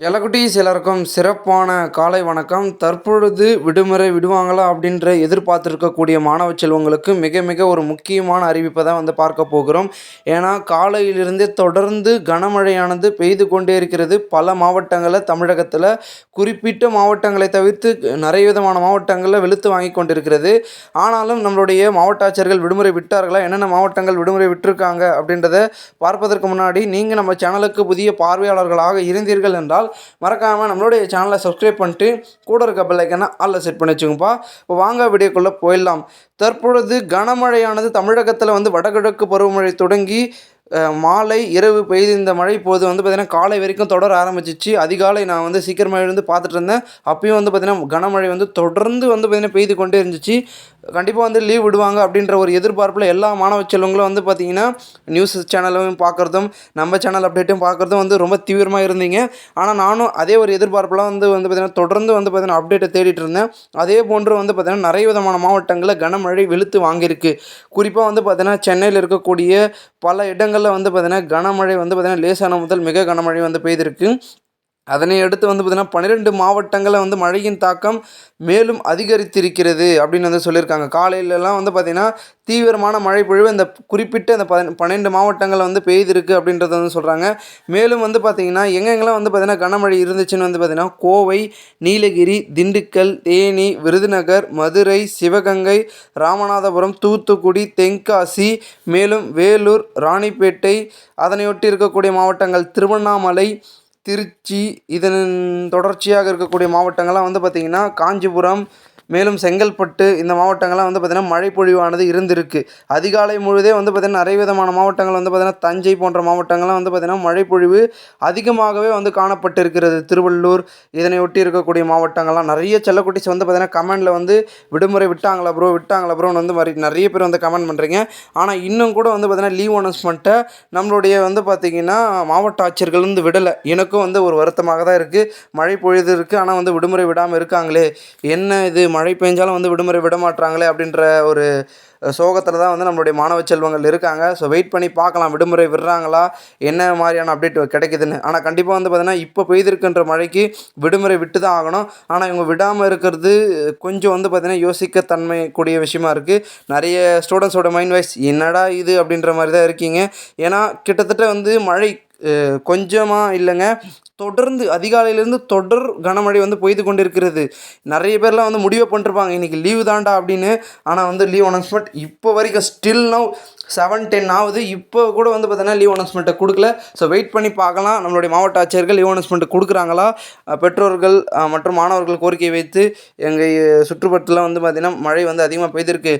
எல்லாக்குட்டீஸ் எல்லாருக்கும் சிறப்பான காலை வணக்கம். தற்பொழுது விடுமுறை விடுவாங்களா அப்படின்ற எதிர்பார்த்துருக்கக்கூடிய மாணவ செல்வங்களுக்கு மிக மிக ஒரு முக்கியமான அறிவிப்பை தான் வந்து பார்க்க போகிறோம். ஏன்னா காலையிலிருந்தே தொடர்ந்து கனமழையானது பெய்து கொண்டே இருக்கிறது. பல மாவட்டங்களில் தமிழகத்தில் குறிப்பிட்ட மாவட்டங்களை தவிர்த்து நிறைய விதமான மாவட்டங்களில் வெளுத்து வாங்கி கொண்டிருக்கிறது. ஆனாலும் நம்மளுடைய மாவட்ட ஆட்சியர்கள் விடுமுறை விட்டார்களா, என்னென்ன மாவட்டங்கள் விடுமுறை விட்டிருக்காங்க அப்படின்றத பார்ப்பதற்கு முன்னாடி நீங்கள் நம்ம சேனலுக்கு புதிய பார்வையாளர்களாக இருந்தீர்கள் என்றால் மறக்காமல் நம்மளுடைய சேனலை சப்ஸ்கிரைப் பண்ணிட்டு கூட இருக்க பெல் ஐக்கனை ஆல்ல செட் பண்ணி வச்சுங்கப்பா. இப்போ வாங்க வீடியோக்குள்ளே போயிடலாம். தற்பொழுது கனமழையானது தமிழகத்தில் வந்து வடகிழக்கு பருவமழை தொடங்கி மாலை இரவு பெய்து இந்த மழை இப்போது வந்து பார்த்திங்கன்னா காலை வரைக்கும் தொடர ஆரம்பிச்சிச்சு. அதிகாலை நான் வந்து சீக்கிரமாக எழுந்து பார்த்துட்டு இருந்தேன். அப்பயும் வந்து பார்த்திங்கன்னா கனமழை வந்து தொடர்ந்து வந்து பார்த்திங்கன்னா பெய்து கொண்டே இருந்துச்சு. கண்டிப்பாக வந்து லீவ் விடுவாங்க அப்படின்ற ஒரு எதிர்பார்ப்பில் எல்லா மாணவ செல்வங்களும் வந்து பார்த்திங்கன்னா நியூஸ் சேனலும் பார்க்குறதும் நம்ம சேனல் அப்டேட்டும் பார்க்குறதும் வந்து ரொம்ப தீவிரமாக இருந்தீங்க. ஆனால் நானும் அதே ஒரு எதிர்பார்ப்பில் வந்து பார்த்திங்கன்னா தொடர்ந்து வந்து பார்த்திங்கன்னா அப்டேட்டை தேடிட்டு இருந்தேன். அதே போன்று வந்து பார்த்திங்கன்னா நிறைய விதமான மாவட்டங்களில் கனமழை வெளுத்து வாங்கியிருக்கு. குறிப்பாக வந்து பார்த்திங்கன்னா சென்னையில் இருக்கக்கூடிய பல இடங்களில் வந்து பார்த்திங்கன்னா கனமழை வந்து பார்த்திங்கன்னா லேசான முதல் மிக கனமழை வந்து பெய்திருக்கு. அதனை அடுத்து வந்து பார்த்திங்கன்னா 12 மாவட்டங்களில் வந்து மழையின் தாக்கம் மேலும் அதிகரித்திருக்கிறது அப்படின்னு வந்து சொல்லியிருக்காங்க. காலையிலலாம் வந்து பார்த்திங்கன்னா தீவிரமான மழை பொழிவு இந்த குறிப்பிட்ட இந்த 12 மாவட்டங்களில் வந்து பெய்திருக்கு அப்படின்றத வந்து சொல்கிறாங்க. மேலும் வந்து பார்த்திங்கன்னா எங்கெங்கெல்லாம் வந்து பார்த்திங்கன்னா கனமழை இருந்துச்சுன்னு வந்து பார்த்திங்கன்னா கோவை, நீலகிரி, திண்டுக்கல், தேனி, விருதுநகர், மதுரை, சிவகங்கை, ராமநாதபுரம், தூத்துக்குடி, தென்காசி, மேலும் வேலூர், ராணிப்பேட்டை, அதனையொட்டி இருக்கக்கூடிய மாவட்டங்கள் திருவண்ணாமலை, திருச்சி, இதன் தொடர்ச்சியாக இருக்கக்கூடிய மாவட்டங்கள்லாம் வந்து பார்த்திங்கன்னா காஞ்சிபுரம், மேலும் செங்கல்பட்டு, இந்த மாவட்டங்கள்லாம் வந்து பார்த்திங்கன்னா மழை பொழிவானது இருந்திருக்கு. அதிகாலை முழுதே வந்து பார்த்திங்கன்னா நிறைய விதமான மாவட்டங்கள் வந்து பார்த்திங்கன்னா தஞ்சை போன்ற மாவட்டங்கள்லாம் வந்து பார்த்திங்கன்னா மழை பொழிவு அதிகமாகவே வந்து காணப்பட்டிருக்கிறது. திருவள்ளூர், இதனை ஒட்டி இருக்கக்கூடிய மாவட்டங்கள்லாம் நிறைய செல்லக்குட்டிஸ் வந்து பார்த்திங்கன்னா கமெண்டில் வந்து விடுமுறை விட்டாங்களா ப்ரோன்னு வந்து நிறைய பேர் வந்து கமெண்ட் பண்ணுறீங்க. ஆனால் இன்னும் கூட வந்து பார்த்திங்கன்னா லீவ் அனௌன்ஸ்மெண்ட்டை நம்மளுடைய வந்து பார்த்திங்கன்னா மாவட்ட ஆட்சியர்கள் வந்து விடலை. எனக்கும் வந்து ஒரு வருத்தமாக தான் இருக்குது. மழை பொழுது இருக்குது, ஆனால் வந்து விடுமுறை விடாமல் இருக்காங்களே, என்ன இது மழை பெஞ்சாலும் வந்து விடுமுறை விட மாட்டாங்களே அப்படின்ற ஒரு சோகத்தில் தான் வந்து நம்மளுடைய மாணவ செல்வங்கள் இருக்காங்க. ஸோ வெயிட் பண்ணி பார்க்கலாம் விடுமுறை விடுறாங்களா, என்ன மாதிரியான அப்டேட் கிடைக்குதுன்னு. ஆனால் கண்டிப்பாக வந்து பார்த்திங்கன்னா இப்போ பெய்திருக்கின்ற மழைக்கு விடுமுறை விட்டு தான் ஆகணும். ஆனால் இவங்க விடாமல் இருக்கிறது கொஞ்சம் வந்து பார்த்திங்கன்னா யோசிக்க தன்மை கூடிய விஷயமா இருக்குது. நிறைய ஸ்டூடெண்ட்ஸோட மைண்ட் வாய்ஸ் என்னடா இது அப்படின்ற மாதிரி தான் இருக்கீங்க. ஏன்னா கிட்டத்தட்ட வந்து மழை கொஞ்சமாக இல்லைங்க, தொடர்ந்து அதிகாலையிலேருந்து தொடர் கனமழை வந்து பெய்து கொண்டிருக்கிறது. நிறைய பேர்லாம் வந்து முடிவு பண்ணிருப்பாங்க இன்றைக்கி லீவு தான்டா அப்படின்னு. ஆனால் வந்து லீவ் அனௌன்ஸ்மெண்ட் இப்போ வரைக்கும் ஸ்டில் நவ் 7:10 ஆகுது. இப்போ கூட வந்து பார்த்தீங்கன்னா லீவ் அனௌன்ஸ்மெண்ட்டை கொடுக்கல. ஸோ வெயிட் பண்ணி பார்க்கலாம் நம்மளுடைய மாவட்ட ஆட்சியர்கள் லீவ் அனௌன்ஸ்மெண்ட் கொடுக்குறாங்களா. பெற்றோர்கள் மற்றும் மாணவர்கள் கோரிக்கை வைத்து எங்கள் சுற்றுப்புறத்தில் வந்து பார்த்திங்கன்னா மழை வந்து அதிகமாக பெய்திருக்கு,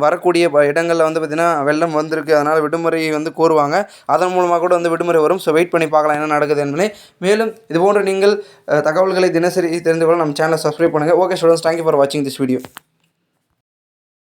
வரக்கூடிய இடங்களில் வந்து பார்த்திங்கன்னா வெள்ளம் வந்திருக்கு, அதனால் விடுமுறை வந்து கோருவாங்க. அதன் மூலமாக கூட வந்து விடுமுறை வரும். ஸோ வெயிட் பண்ணி பார்க்கலாம் என்ன நடக்குது என்பதை. மேலும் இதுபோன்ற நீங்கள் தகவல்களை தினசரி தெரிந்து கொள்ள நம்ம சேனலை சப்ஸ்கிரைப் பண்ணுங்கள். ஓகே ஸ்டூடெண்ட்ஸ், தேங்க்யூ ஃபார் வாட்சிங் திஸ் வீடியோ.